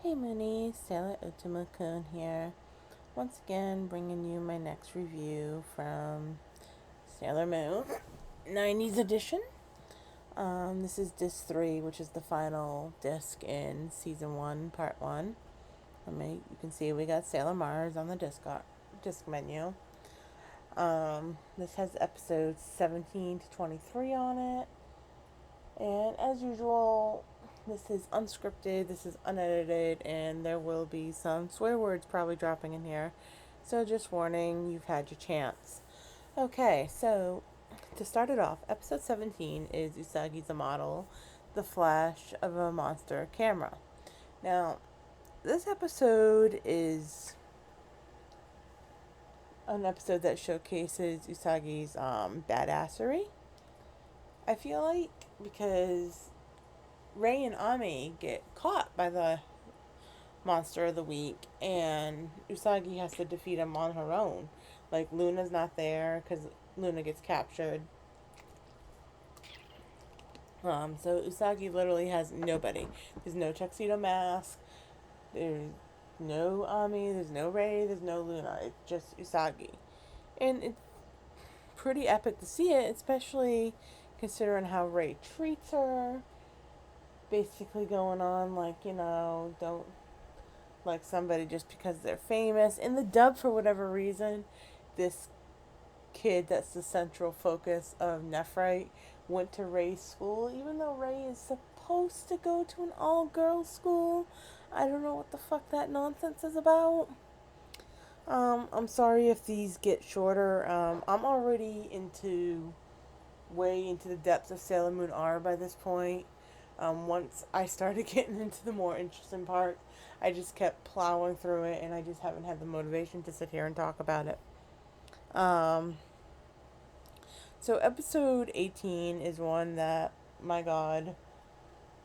Hey Mooney, Sailor Utama-kun here. Once again, bringing you my next review from Sailor Moon 90s edition. This is disc 3, which is the final disc in season 1, part 1. You can see we got Sailor Mars on the disc menu. This has episodes 17 to 23 on it. And as usual, this is unscripted, this is unedited, and there will be some swear words probably dropping in here. So just warning, you've had your chance. Okay, so to start it off, episode 17 is Usagi's a model, the flash of a monster camera. Now, this episode is an episode that showcases Usagi's badassery. I feel like because Ray and Ami get caught by the monster of the week, and Usagi has to defeat him on her own. Like, Luna's not there because Luna gets captured. So Usagi literally has nobody. There's no Tuxedo Mask. There's no Ami. There's no Ray. There's no Luna. It's just Usagi. And it's pretty epic to see it, especially considering how Ray treats her. Basically going on like, don't like somebody just because they're famous. In the dub, for whatever reason, this kid that's the central focus of Nephrite went to Ray's school, even though Ray is supposed to go to an all-girls school. I don't know what the fuck that nonsense is about. I'm sorry if these get shorter. I'm already way into the depths of Sailor Moon R by this point. Once I started getting into the more interesting part, I just kept plowing through it, and I just haven't had the motivation to sit here and talk about it. So episode 18 is one that, my God,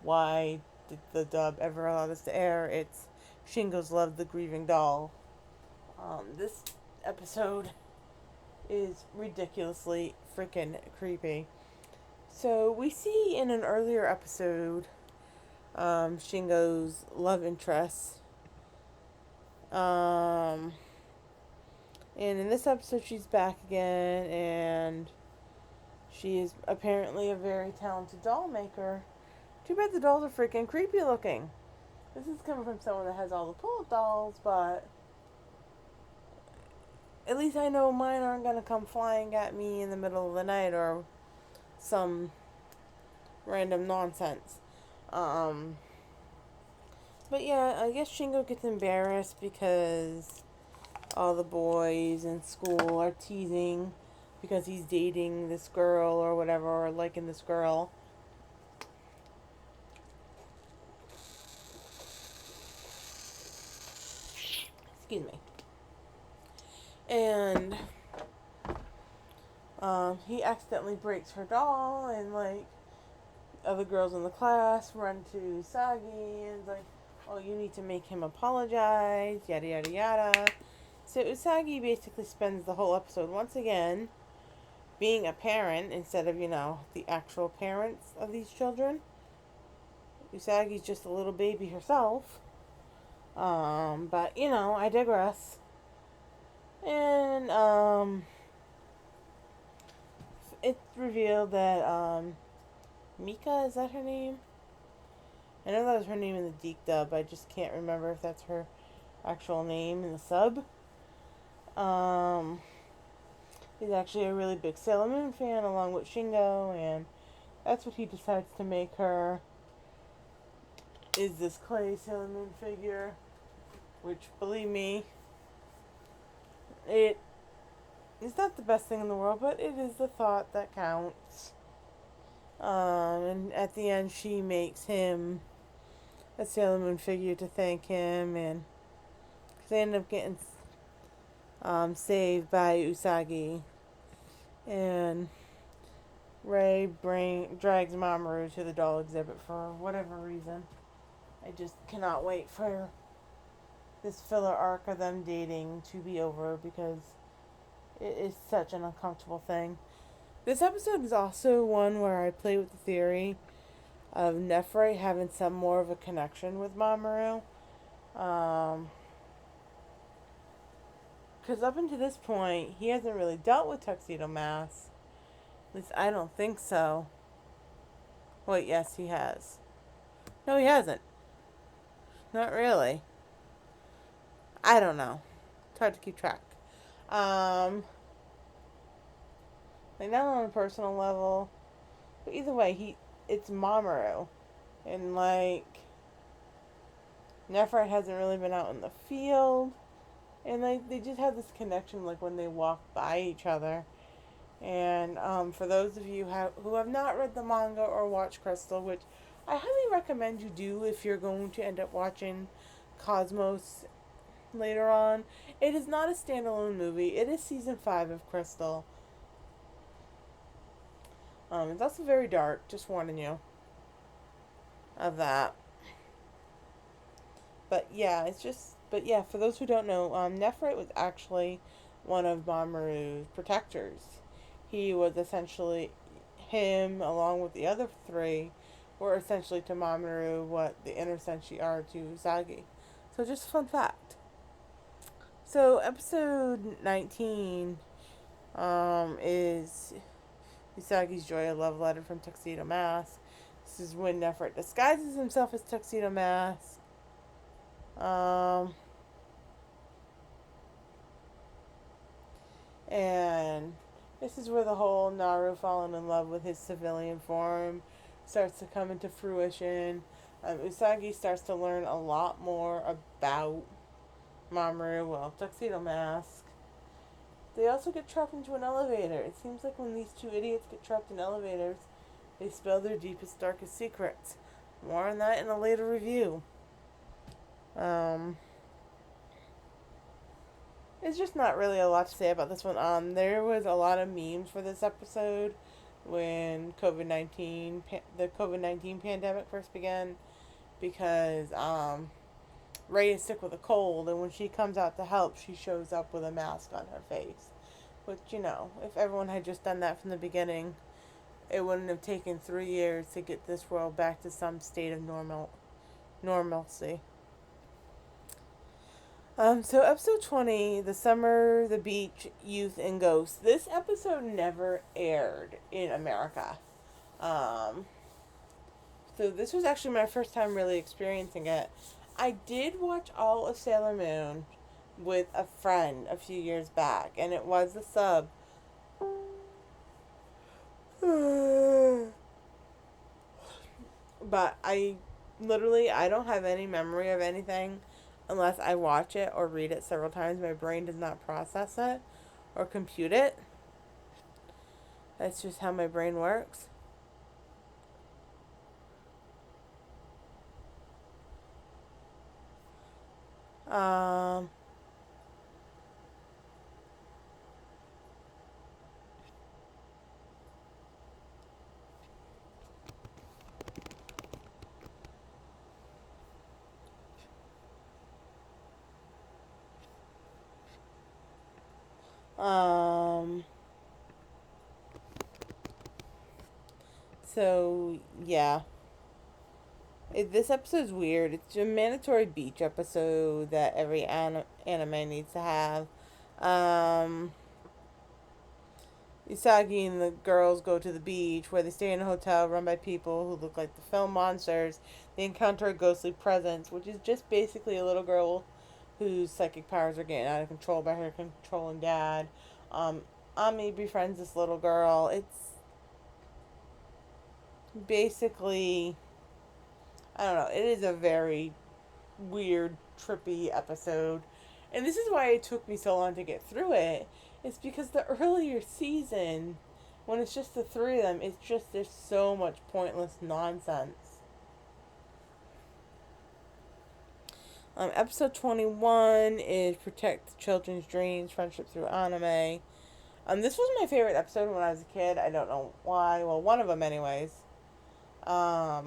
why did the dub ever allow this to air? It's Shingo's Love the Grieving Doll. This episode is ridiculously freaking creepy. So we see in an earlier episode Shingo's love interest. And in this episode, she's back again, and she is apparently a very talented doll maker. Too bad the dolls are freaking creepy looking. This is coming from someone that has all the pull-up dolls, but at least I know mine aren't going to come flying at me in the middle of the night or some random nonsense. But yeah, I guess Shingo gets embarrassed because all the boys in school are teasing because he's dating this girl or whatever, or liking this girl. Excuse me. And he accidentally breaks her doll, and like other girls in the class run to Usagi and like, oh, you need to make him apologize, yada yada yada. So Usagi basically spends the whole episode once again being a parent instead of, the actual parents of these children. Usagi's just a little baby herself. But I digress. And it's revealed that Mika, is that her name? I know that was her name in the Deke dub. I just can't remember if that's her actual name in the sub. He's actually a really big Sailor Moon fan along with Shingo, and that's what he decides to make her, is this clay Sailor Moon figure, which, believe me, it is not the best thing in the world, but it is the thought that counts. And at the end, she makes him a Sailor Moon figure to thank him, and they end up getting saved by Usagi, and Ray drags Mamoru to the doll exhibit for whatever reason. I just cannot wait for this filler arc of them dating to be over because it is such an uncomfortable thing. This episode is also one where I play with the theory of Nephrite having some more of a connection with Mamoru. Um, because up until this point, he hasn't really dealt with Tuxedo Mask. At least I don't think so. Wait, yes, he has. No, he hasn't. Not really. I don't know. It's hard to keep track. Um, like not on a personal level, but either way, it's Mamoru, and like Nephrit hasn't really been out in the field, and like they just have this connection, like when they walk by each other. And for those of you who have not read the manga or watched Crystal, which I highly recommend you do if you're going to end up watching Cosmos later on, it is not a standalone movie. It is season 5 of Crystal. It's also very dark. Just warning you of that. But yeah, it's just. But yeah, for those who don't know, Nephrit was actually one of Mamoru's protectors. He was essentially him, along with the other three, were essentially to Mamoru what the inner senshi are to Usagi. So just a fun fact. So episode 19 is Usagi's Joy, a love letter from Tuxedo Mask. This is when Nephrit disguises himself as Tuxedo Mask. And this is where the whole Naru falling in love with his civilian form starts to come into fruition. Usagi starts to learn a lot more about Mamoru, well, Tuxedo Mask. They also get trapped into an elevator. It seems like when these two idiots get trapped in elevators, they spill their deepest, darkest secrets. More on that in a later review. It's just not really a lot to say about this one. There was a lot of memes for this episode when the COVID-19 pandemic first began, because Ray is sick with a cold, and when she comes out to help, she shows up with a mask on her face. Which, if everyone had just done that from the beginning, it wouldn't have taken 3 years to get this world back to some state of normalcy. So episode 20, The Summer, the Beach, Youth, and Ghosts. This episode never aired in America. So this was actually my first time really experiencing it. I did watch all of Sailor Moon with a friend a few years back, and it was the sub. But I don't have any memory of anything unless I watch it or read it several times. My brain does not process it or compute it. That's just how my brain works. Um, um, so, yeah. This episode's weird. It's a mandatory beach episode that every anime needs to have. Um, Usagi and the girls go to the beach where they stay in a hotel run by people who look like the film monsters. They encounter a ghostly presence, which is just basically a little girl whose psychic powers are getting out of control by her controlling dad. Ami befriends this little girl. It's basically, I don't know, it is a very weird, trippy episode. And this is why it took me so long to get through it. It's because the earlier season, when it's just the three of them, there's so much pointless nonsense. Episode 21 is Protect Children's Dreams, Friendship Through Anime. This was my favorite episode when I was a kid. I don't know why. Well, one of them anyways. I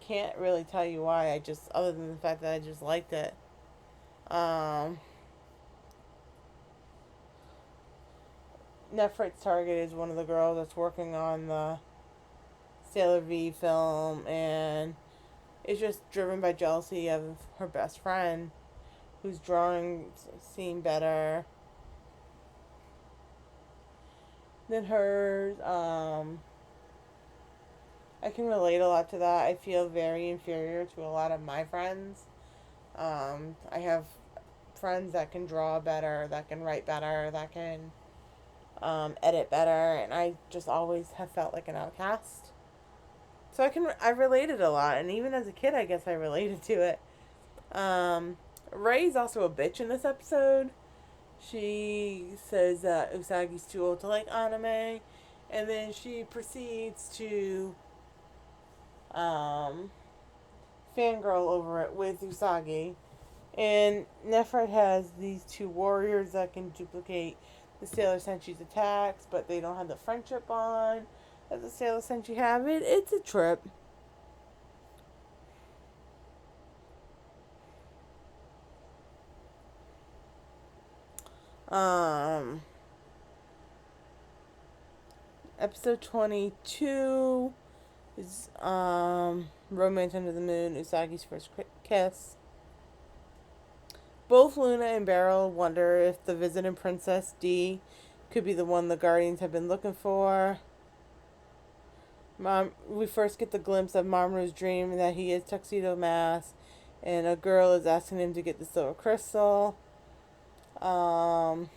can't really tell you why. Other than the fact that I just liked it. Nephrit's target is one of the girls that's working on the Sailor V film, and is just driven by jealousy of her best friend, whose drawings seem better than hers. I can relate a lot to that. I feel very inferior to a lot of my friends. I have friends that can draw better, that can write better, that can edit better, and I just always have felt like an outcast. So I related a lot, and even as a kid, I guess I related to it. Um, Ray's also a bitch in this episode. She says that Usagi's too old to like anime, and then she proceeds to um, fangirl over it with Usagi. And Nephrite has these two warriors that can duplicate the Sailor Senchi's attacks, but they don't have the friendship bond that the Sailor Senshi have. It's a trip. Um, Episode 22 is Romance Under the Moon, Usagi's first kiss. Both Luna and Beryl wonder if the visiting Princess D could be the one the Guardians have been looking for. We first get the glimpse of Mamoru's dream that he is Tuxedo Mask, and a girl is asking him to get the silver crystal. And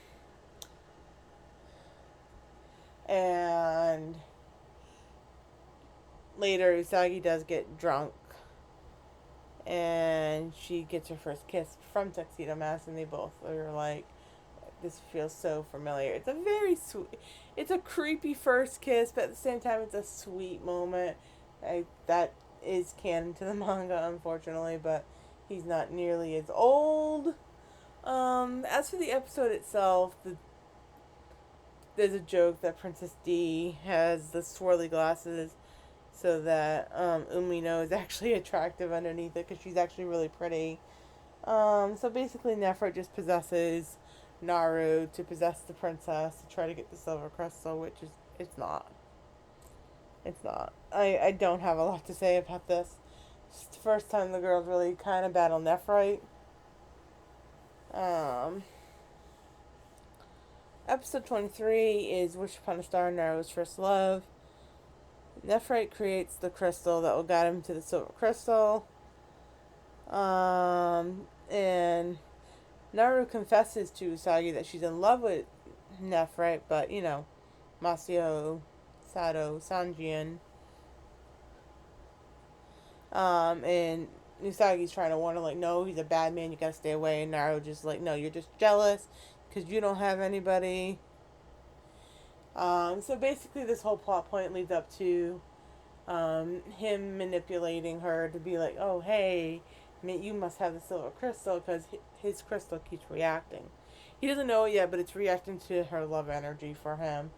later, Usagi does get drunk, and she gets her first kiss from Tuxedo Mask, and they both are like, this feels so familiar. It's a very sweet, it's a creepy first kiss, but at the same time, it's a sweet moment. That is canon to the manga, unfortunately, but he's not nearly as old. As for the episode itself, there's a joke that Princess D has the swirly glasses so that Umino is actually attractive underneath it because she's actually really pretty. So basically, Nephra just possesses Naru to possess the princess to try to get the silver crystal, which is, it's not. It's not. I don't have a lot to say about this. It's the first time the girls really kind of battle Nephrite. Um, Episode 23 is Wish Upon a Star, Naru's First Love. Nephrite creates the crystal that will guide him to the silver crystal. And Naru confesses to Usagi that she's in love with Nephrite, but, Masao, Sato, Sanjian. And Usagi's trying to warn her, like, no, he's a bad man, you gotta stay away. And Naru just like, no, you're just jealous because you don't have anybody. So basically, this whole plot point leads up to him manipulating her to be like, oh, hey, you must have the silver crystal because his crystal keeps reacting. He doesn't know it yet, but it's reacting to her love energy for him.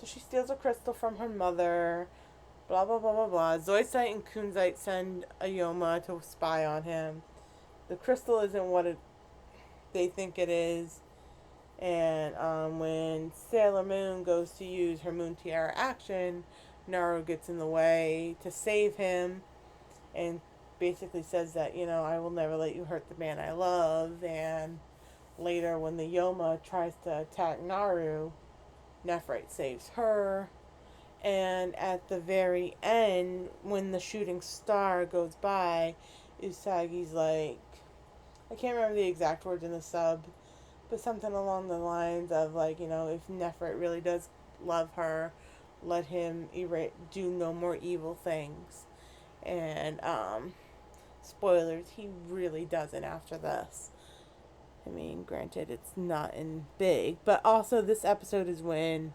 So she steals a crystal from her mother. Blah, blah, blah, blah, blah. Zoisite and Kunzite send a Yoma to spy on him. The crystal isn't what they think it is. And when Sailor Moon goes to use her Moon Tiara action, Naru gets in the way to save him and basically says that, I will never let you hurt the man I love. And later, when the Yoma tries to attack Naru, Nephrite saves her. And at the very end, when the shooting star goes by, Usagi's like, I can't remember the exact words in the sub, but something along the lines of like, if Nephrite really does love her, let him do no more evil things. And spoilers, he really doesn't after this. I mean, granted, it's not in big, but also this episode is when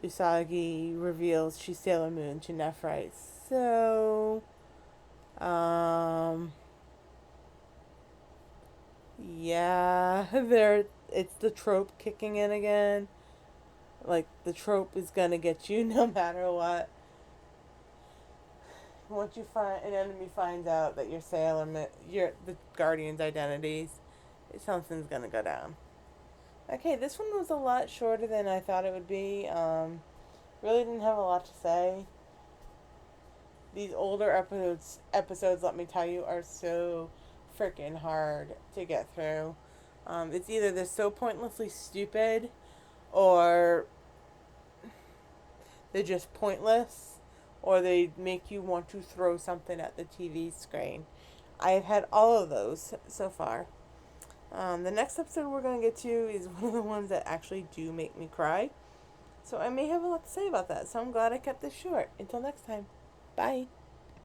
Usagi reveals she's Sailor Moon to Nephrite. So, yeah, it's the trope kicking in again. Like, the trope is gonna get you no matter what. Once an enemy finds out that you're the Guardian's identities, something's gonna go down. Okay, this one was a lot shorter than I thought it would be. Really didn't have a lot to say. these older episodes, let me tell you, are so freaking hard to get through. It's either they're so pointlessly stupid, or they're just pointless, or they make you want to throw something at the TV screen. I have had all of those so far. The next episode we're going to get to is one of the ones that actually do make me cry. So I may have a lot to say about that. So I'm glad I kept this short. Until next time. Bye.